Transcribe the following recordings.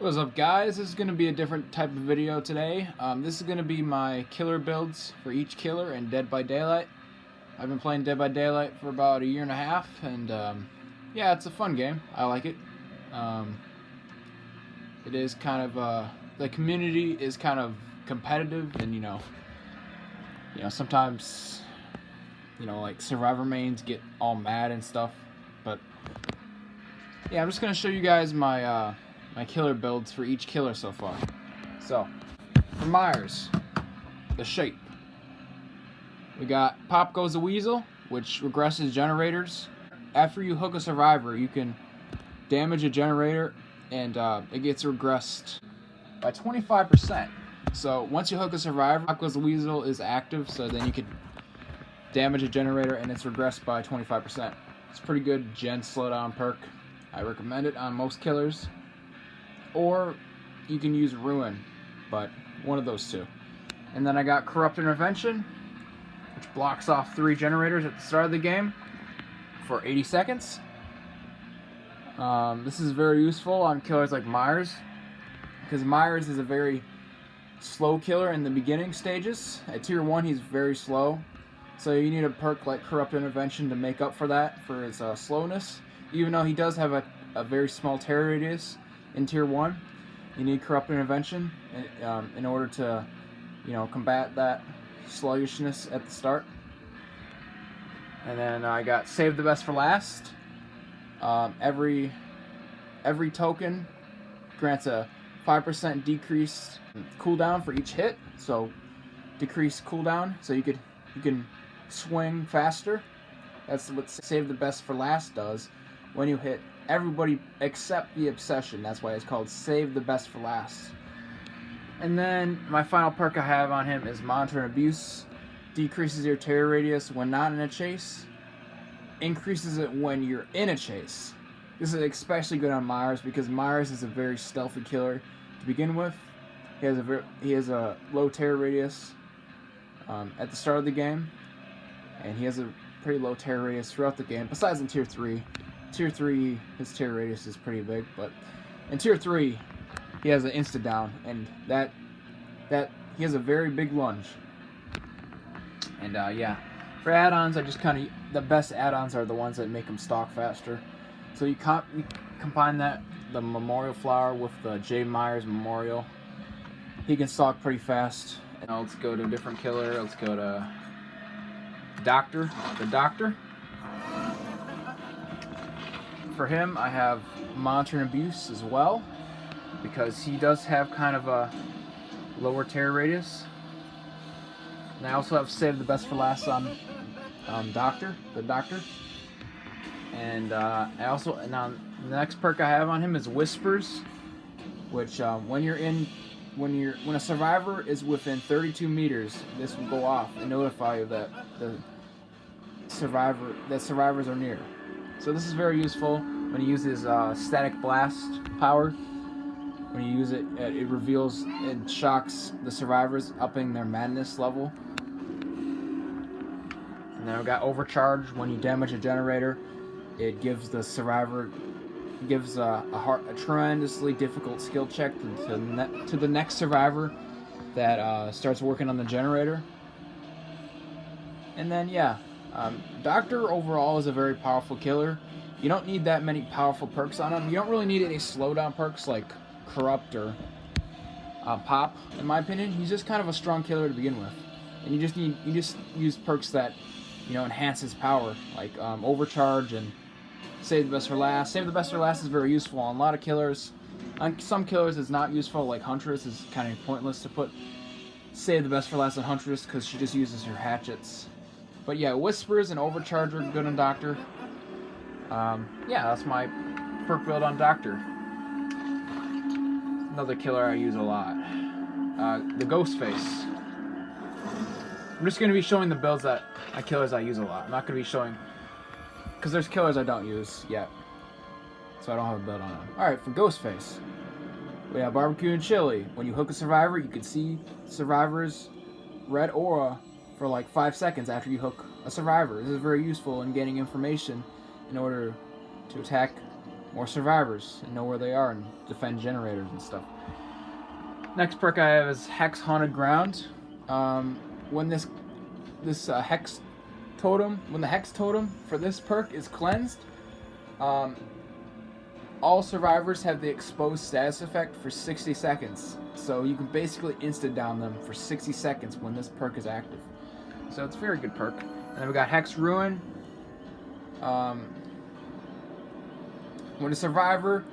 What's up, guys? This is going to be a different type of video today. This is going to be my killer builds for each killer in Dead by Daylight. I've been playing Dead by Daylight for about a year and a half, and yeah, it's a fun game. I like it. It is kind of the community is kind of competitive, and you know sometimes like survivor mains get all mad and stuff. But yeah, I'm just going to show you guys my my killer builds for each killer so far. So, for Myers, the shape. We got Pop Goes the Weasel, which regresses generators. After you hook a survivor, you can damage a generator, and it gets regressed by 25%. So, once you hook a survivor, Pop Goes the Weasel is active, so then you can damage a generator, and it's regressed by 25%. It's a pretty good gen slowdown perk. I recommend it on most killers. Or you can use Ruin, but one of those two. And then I got Corrupt Intervention, which blocks off 3 generators at the start of the game for 80 seconds. This is very useful on killers like Myers, because Myers is a very slow killer in the beginning stages. At tier 1 he's very slow, so you need a perk like Corrupt Intervention to make up for that, for his slowness. Even though he does have a very small terror radius in tier 1, you need Corrupt Intervention in order to, combat that sluggishness at the start. And then I got Save the Best for Last. Every token grants a 5% decreased cooldown for each hit, so decreased cooldown, so you can swing faster. That's what Save the Best for Last does. When you hit everybody except the Obsession, that's why it's called Save the Best for Last. And then my final perk I have on him is Monitor and Abuse. Decreases your terror radius when not in a chase, increases it when you're in a chase. This is especially good on Myers, because Myers is a very stealthy killer to begin with. He has a low terror radius at the start of the game, and he has a pretty low terror radius throughout the game, besides in tier 3. Tier 3, his terror radius is pretty big, but in tier 3, he has an insta-down, and that he has a very big lunge. And yeah, for add-ons, the best add-ons are the ones that make him stalk faster. So you combine the Memorial Flower with the J. Myers Memorial. He can stalk pretty fast. And now let's go to a different killer. Let's go to Doctor. The Doctor. For him, I have Monitor and Abuse as well, because he does have kind of a lower terror radius. And I also have Save the Best for Last on Doctor, the Doctor. And the next perk I have on him is Whispers, which when a survivor is within 32 meters, this will go off and notify you that survivors are near. So this is very useful when you use his Static Blast power. When you use it, it reveals and shocks the survivors, upping their madness level. And then we got Overcharge. When you damage a generator, it gives the survivor a tremendously difficult skill check to the next survivor that starts working on the generator. And then yeah. Doctor overall is a very powerful killer. You don't need that many powerful perks on him. You don't really need any slowdown perks like Corrupt or Pop, in my opinion. He's just kind of a strong killer to begin with, and you just use perks that enhance his power, like Overcharge and Save the Best for Last. Save the Best for Last is very useful on a lot of killers. On some killers, it's not useful, like Huntress is kind of pointless to put Save the Best for Last on Huntress because she just uses her hatchets. But yeah, Whispers and Overcharge are good on Doctor. Yeah, that's my perk build on Doctor. Another killer I use a lot. The Ghostface. I'm just going to be showing the builds killers I use a lot. I'm not going to be showing, because there's killers I don't use yet, so I don't have a build on them. Alright, for Ghostface, we have Barbecue and Chili. When you hook a survivor, you can see survivor's red aura for like 5 seconds after you hook a survivor. This is very useful in getting information in order to attack more survivors and know where they are and defend generators and stuff. Next perk I have is Hex Haunted Ground. When this hex totem, when the hex totem for this perk is cleansed, all survivors have the exposed status effect for 60 seconds. So you can basically insta down them for 60 seconds when this perk is active. So it's a very good perk. And then we got Hex Ruin. When a survivor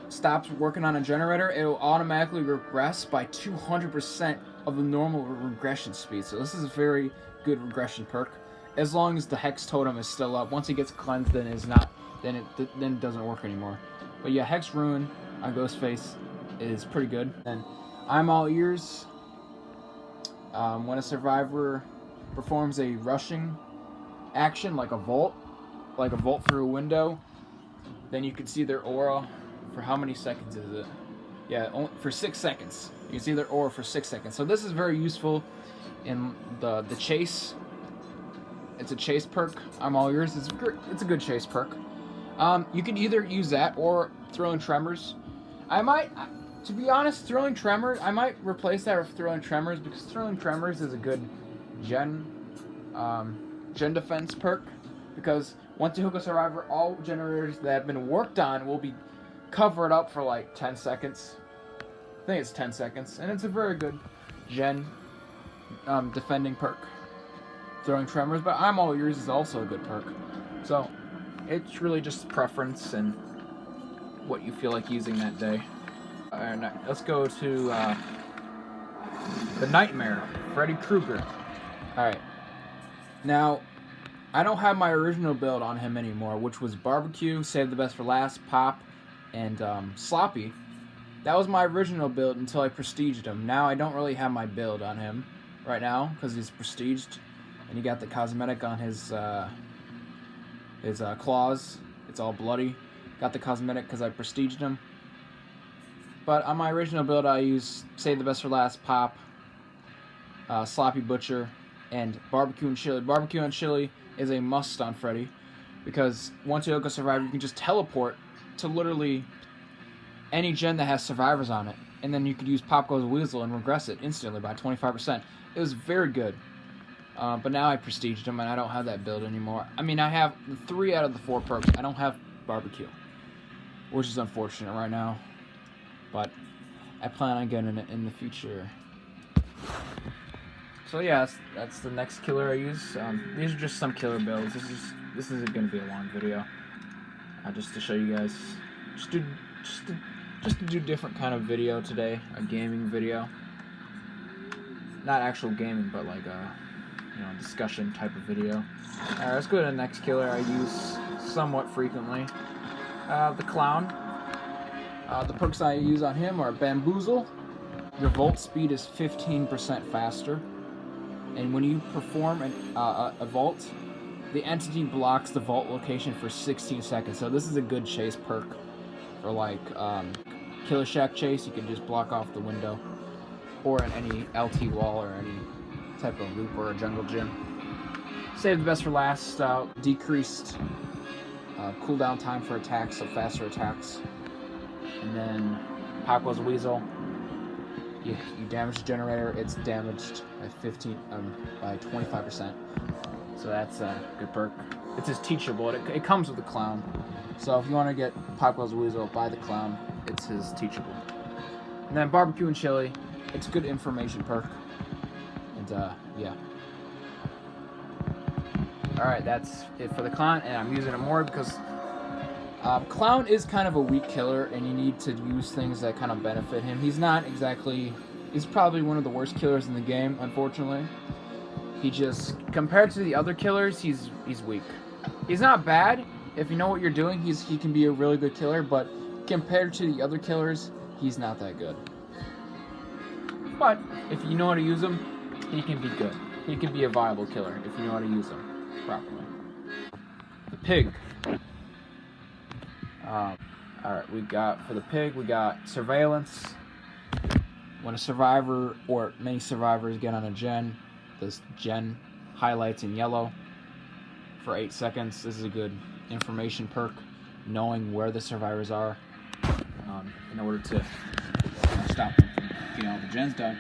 stops working on a generator, it will automatically regress by 200% of the normal regression speed. So this is a very good regression perk, as long as the hex totem is still up. Once it gets cleansed, then it doesn't work anymore. But yeah, Hex Ruin on Ghostface is pretty good. And I'm All Ears. When a survivor performs a rushing action, like a vault through a window, then you can see their aura for how many seconds is it? Yeah, only for 6 seconds. You can see their aura for 6 seconds. So this is very useful in the chase. It's a chase perk. I'm All Yours. It's a good chase perk. You can either use that or Thrilling Tremors. To be honest, Thrilling Tremors, I might replace that with Thrilling Tremors, because Thrilling Tremors is a good gen defense perk. Because once you hook a survivor, all generators that have been worked on will be covered up for like 10 seconds. I think it's 10 seconds. And it's a very good gen defending perk. Throwing Tremors, but I'm All Yours is also a good perk. So it's really just preference and what you feel like using that day. Alright, let's go to the Nightmare, Freddy Krueger. Alright. Now, I don't have my original build on him anymore, which was Barbecue, Save the Best for Last, Pop, and Sloppy. That was my original build until I prestiged him. Now I don't really have my build on him right now because he's prestiged, and he got the cosmetic on his claws. It's all bloody. Got the cosmetic because I prestiged him. But on my original build, I use Save the Best for Last, Pop, Sloppy Butcher, and Barbecue and Chili. Barbecue and Chili is a must on Freddy, because once you hook a survivor, you can just teleport to literally any gen that has survivors on it, and then you could use Pop Goes Weasel and regress it instantly by 25%. It was very good. But now I prestiged him, and I don't have that build anymore. I mean, I have 3 out of the 4 perks. I don't have Barbecue, which is unfortunate right now. But I plan on getting it in the future. So yeah, that's the next killer I use. These are just some killer builds. This isn't going to be a long video. Just to show you guys, just to do different kind of video today, a gaming video. Not actual gaming, but like a discussion type of video. Alright, let's go to the next killer I use somewhat frequently. The Clown. The perks I use on him are Bamboozle. Your vault speed is 15% faster. And when you perform a vault, the entity blocks the vault location for 16 seconds. So this is a good chase perk for like Killer Shack chase. You can just block off the window, or in any LT wall or any type of loop or a jungle gym. Save the Best for Last. Decreased cooldown time for attacks, so faster attacks. And then Pop Goes Weasel. You damage the generator, it's damaged by 25%. So that's a good perk. It's just teachable. It comes with the Clown. So if you want to get Pop Goes Weasel, buy the Clown. It's his teachable. And then Barbecue and Chili. It's a good information perk. And yeah. Alright, that's it for the Clown, and I'm using it more because Clown is kind of a weak killer, and you need to use things that kind of benefit him. He's probably one of the worst killers in the game, unfortunately. He just, compared to the other killers, he's weak. He's not bad. If you know what you're doing, he can be a really good killer, but compared to the other killers, he's not that good. But if you know how to use him, he can be good. He can be a viable killer if you know how to use him properly. The Pig. Alright, for the Pig, we got Surveillance. When a survivor or many survivors get on a gen, this gen highlights in yellow for 8 seconds. This is a good information perk. knowing where the survivors are in order to stop them from getting all the gens done.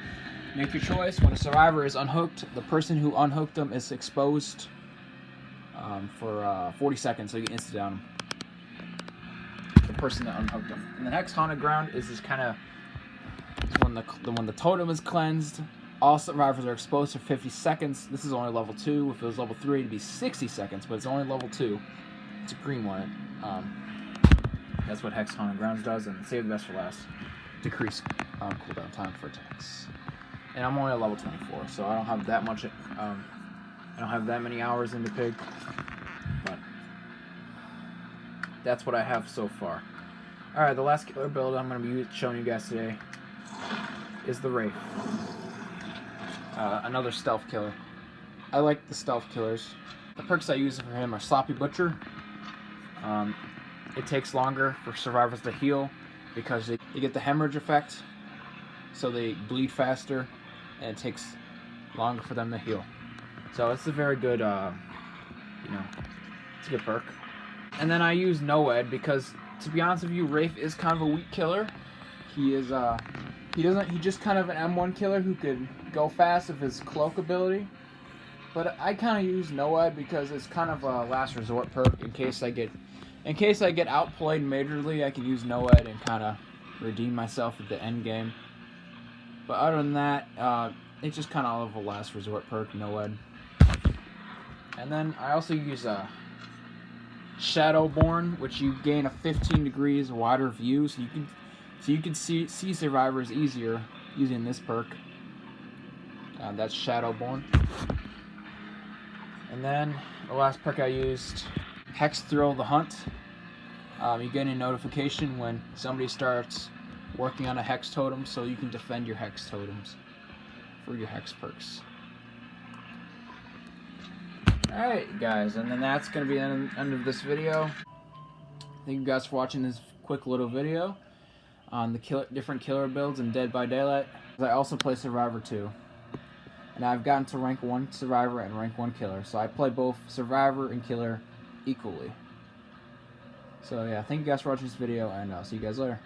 Make your choice. When a survivor is unhooked, the person who unhooked them is exposed for 40 seconds, so you can insta-down them. The person that unhooked them. And the next haunted ground is this kind of when the totem is cleansed. All survivors are exposed for 50 seconds. This is only level 2. If it was level 3, it'd be 60 seconds, but it's only level 2. It's a green one. That's what Hex Haunted Grounds does, and save the best for last. Decrease cooldown time for attacks. And I'm only at level 24, so I don't have that much. I don't have that many hours into Pig, but that's what I have so far. All right, the last killer build I'm going to be showing you guys today is the Wraith. Another stealth killer. I like the stealth killers. The perks I use for him are Sloppy Butcher. It takes longer for survivors to heal because they get the hemorrhage effect, so they bleed faster, and it takes longer for them to heal. So it's a very good, it's a good perk. And then I use Noed because, to be honest with you, Wraith is kind of a weak killer. He is, he's just kind of an M1 killer who could go fast with his cloak ability. But I kind of use Noed because it's kind of a last resort perk in case I get outplayed majorly. I can use Noed and kind of redeem myself at the end game. But other than that, it's just kind of a last resort perk, Noed. And then I also use Shadowborn, which you gain a 15 degrees wider view, so you can see survivors easier using this perk. That's Shadowborn. And then the last perk I used, Hex Thrill the Hunt. You get a notification when somebody starts working on a Hex totem, so you can defend your Hex totems for your Hex perks. Alright guys, and then that's going to be the end of this video. Thank you guys for watching this quick little video on the different killer builds in Dead by Daylight. I also play Survivor 2. And I've gotten to rank 1 Survivor and rank 1 Killer. So I play both Survivor and Killer equally. So yeah, thank you guys for watching this video, and I'll see you guys later.